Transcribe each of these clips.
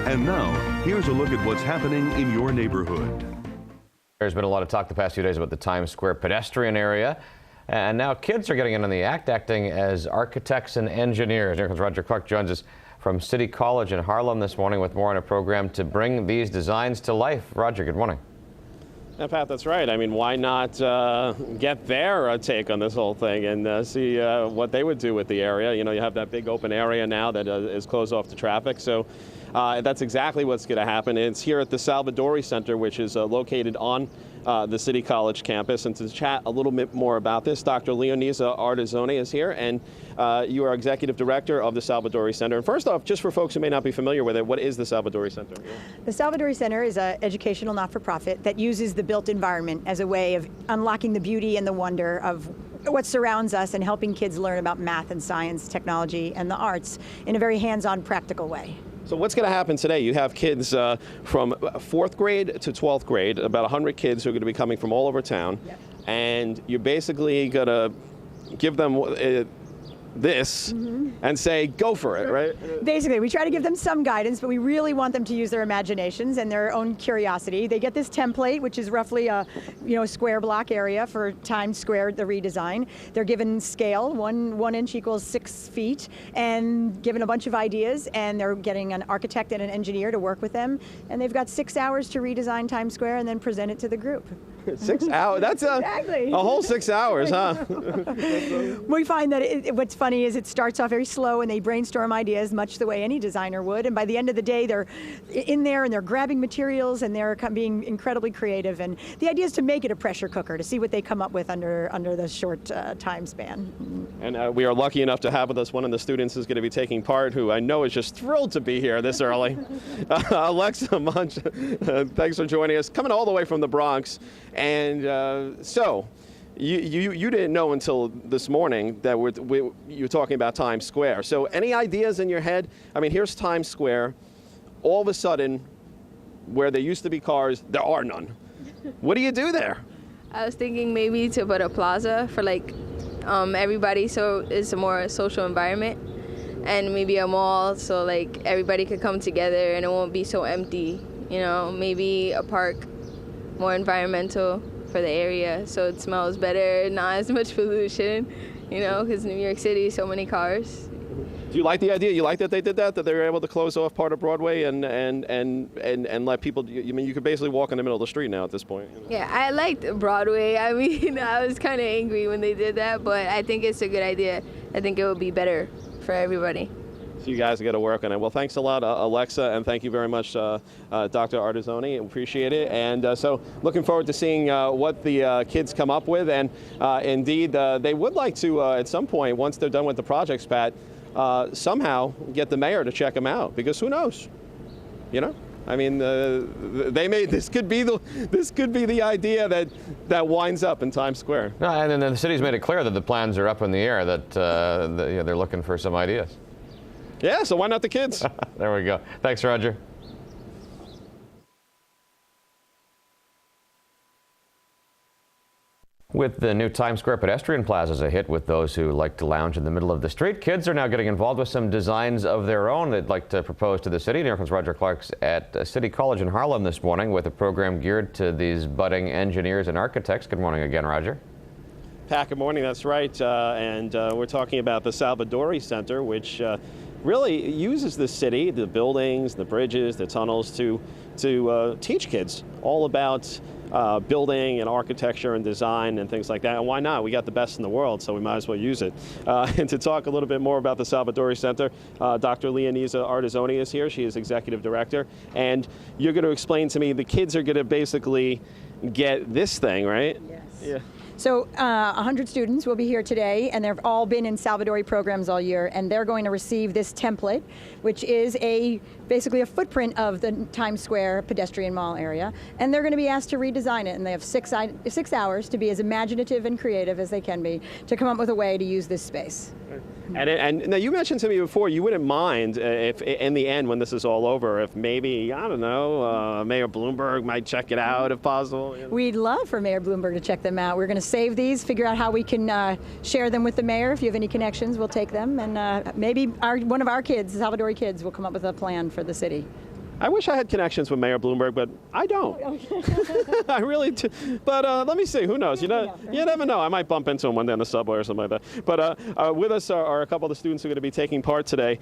And now, here's a look at what's happening in your neighborhood. There's been a lot of talk the past few days about the Times Square pedestrian area. And now kids are getting in on the act, acting as architects and engineers. Here comes Roger Clark, joins us from City College in Harlem this morning with more on a program to bring these designs to life. Roger, good morning. Yeah, Pat, that's right. I mean, why not get their take on this whole thing and see what they would do with the area? You know, you have that big open area now that is closed off to traffic. So that's exactly what's going to happen. It's here at the Salvadori Center, which is located on the City College campus. And to chat a little bit more about this, Dr. Leonisa Artizoni is here, and you are executive director of the Salvadori Center. And first off, just for folks who may not be familiar with it, what is the Salvadori Center? The Salvadori Center is an educational not-for-profit that uses the built environment as a way of unlocking the beauty and the wonder of what surrounds us and helping kids learn about math and science, technology, and the arts in a very hands-on, practical way. So what's going to happen today? You have kids from 4th grade to 12th grade, about 100 kids who are going to be coming from all over town. Yep. And you're basically going to give them this and say, go for it, right? Basically, we try to give them some guidance, but we really want them to use their imaginations and their own curiosity. They get this template, which is roughly a square block area for Times Square, the redesign. They're given scale, one inch equals 6 feet, and given a bunch of ideas, and they're getting an architect and an engineer to work with them, and they've got 6 hours to redesign Times Square and then present it to the group. 6 hours? That's exactly. A whole 6 hours, huh? We find that what's funny is it starts off very slow and they brainstorm ideas much the way any designer would, and by the end of the day they're in there and they're grabbing materials and they're being incredibly creative, and the idea is to make it a pressure cooker to see what they come up with under the short time span. And we are lucky enough to have with us one of the students who's going to be taking part, who I know is just thrilled to be here this early. Alexa Munch, thanks for joining us, coming all the way from the Bronx. And so, you didn't know until this morning that you're talking about Times Square. So any ideas in your head? I mean, here's Times Square. All of a sudden, where there used to be cars, there are none. What do you do there? I was thinking maybe to put a plaza for everybody, so it's a more social environment, and maybe a mall so everybody could come together and it won't be so empty. You know, maybe a park, more environmental for the area, so it smells better, not as much pollution, because New York City, so many cars. Do you like the idea? You like that they did that they were able to close off part of Broadway and let people, you could basically walk in the middle of the street now at this point. Yeah, I liked Broadway. I mean, I was kind of angry when they did that, but I think it's a good idea. I think it would be better for everybody. So you guys got to work on it. Well, thanks a lot, Alexa, and thank you very much, Dr. Artizoni. Appreciate it. And so looking forward to seeing what the kids come up with. And indeed, they would like to, at some point, once they're done with the projects, Pat, somehow get the mayor to check them out, because who knows? I mean, this could be the idea that winds up in Times Square. No, and then the city's made it clear that the plans are up in the air, that they're looking for some ideas. Yeah, so why not the kids? There we go. Thanks, Roger. With the new Times Square pedestrian plazas a hit with those who like to lounge in the middle of the street, kids are now getting involved with some designs of their own they'd like to propose to the city. Here comes Roger Clark at City College in Harlem this morning with a program geared to these budding engineers and architects. Good morning again, Roger. Pat, good morning. That's right. And we're talking about the Salvadori Center, which really uses the city, the buildings, the bridges, the tunnels to teach kids all about building and architecture and design and things like that. And why not? We got the best in the world, so we might as well use it. And to talk a little bit more about the Salvadori Center, Dr. Leonisa Artizoni is here. She is executive director. And you're going to explain to me, the kids are going to basically get this thing, right? Yes. Yeah. So 100 students will be here today, and they've all been in Salvadori programs all year, and they're going to receive this template, which is basically a footprint of the Times Square pedestrian mall area, and they're going to be asked to redesign it, and they have 6 hours to be as imaginative and creative as they can be to come up with a way to use this space. And now you mentioned to me before you wouldn't mind if in the end, when this is all over, if maybe, I don't know, Mayor Bloomberg might check it out if possible. We'd love for Mayor Bloomberg to check them out. We're going to save these, figure out how we can share them with the mayor. If you have any connections, we'll take them, and maybe one of our kids, Salvadori kids, will come up with a plan for the city. I wish I had connections with Mayor Bloomberg, but I don't. I really do. But let me see. Who knows? You never know. I might bump into him one day on the subway or something like that. But with us are a couple of the students who are going to be taking part today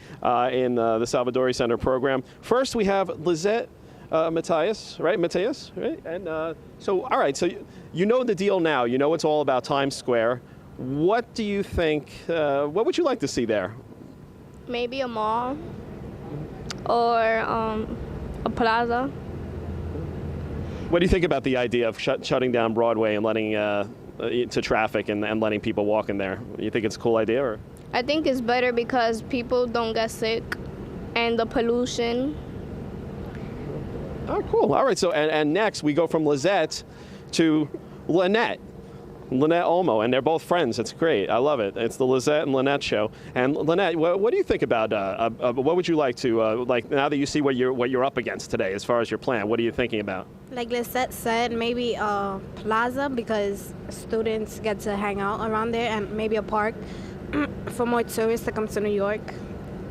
in the Salvadori Center program. First, we have Lizette Matthias, right? Matthias, right? And so, all right. So you know the deal now. You know it's all about Times Square. What do you think? What would you like to see there? Maybe a mall or a plaza. What do you think about the idea of shutting down Broadway and letting to traffic and letting people walk in there? You think it's a cool idea, or? I think it's better because people don't get sick and the pollution. Oh, cool. All right. So and next we go from Lizette to Lynette Olmo, and they're both friends. It's great. I love it. It's the Lizette and Lynette show. And Lynette, what do you think about? What would you like to like now that you see what you're up against today as far as your plan? What are you thinking about? Like Lisette said, maybe a plaza because students get to hang out around there, and maybe a park for more tourists to come to New York.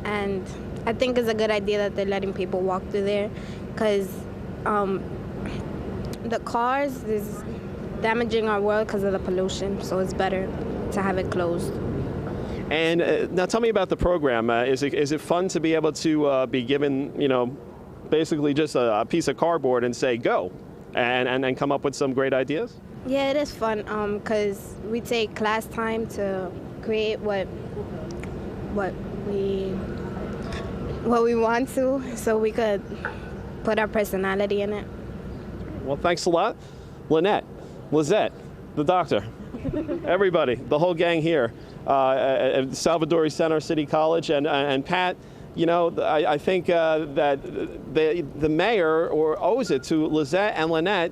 And I think it's a good idea that they're letting people walk through there because the cars is damaging our world because of the pollution, so it's better to have it closed. And now tell me about the program. Is it fun to be able to be given, basically just a piece of cardboard and say go, and come up with some great ideas? Yeah, it is fun because we take class time to create what we want to, so we could put our personality in it. Well, thanks a lot, Lynette, Lizette, the doctor, everybody, the whole gang here at Salvadori Center City College, and Pat. I think that the mayor owes it to Lizette and Lynette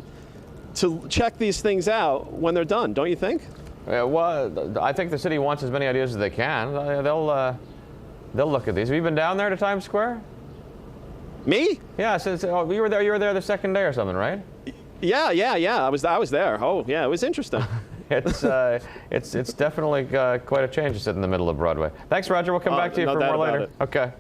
to check these things out when they're done. Don't you think? Well, I think the city wants as many ideas as they can. They'll look at these. Have you been down there to Times Square? Me? Yeah. You were there. You were there the second day or something, right? Yeah. I was there. Oh, yeah. It was interesting. It's definitely quite a change to sit in the middle of Broadway. Thanks, Roger. We'll come back to you for more later. Okay.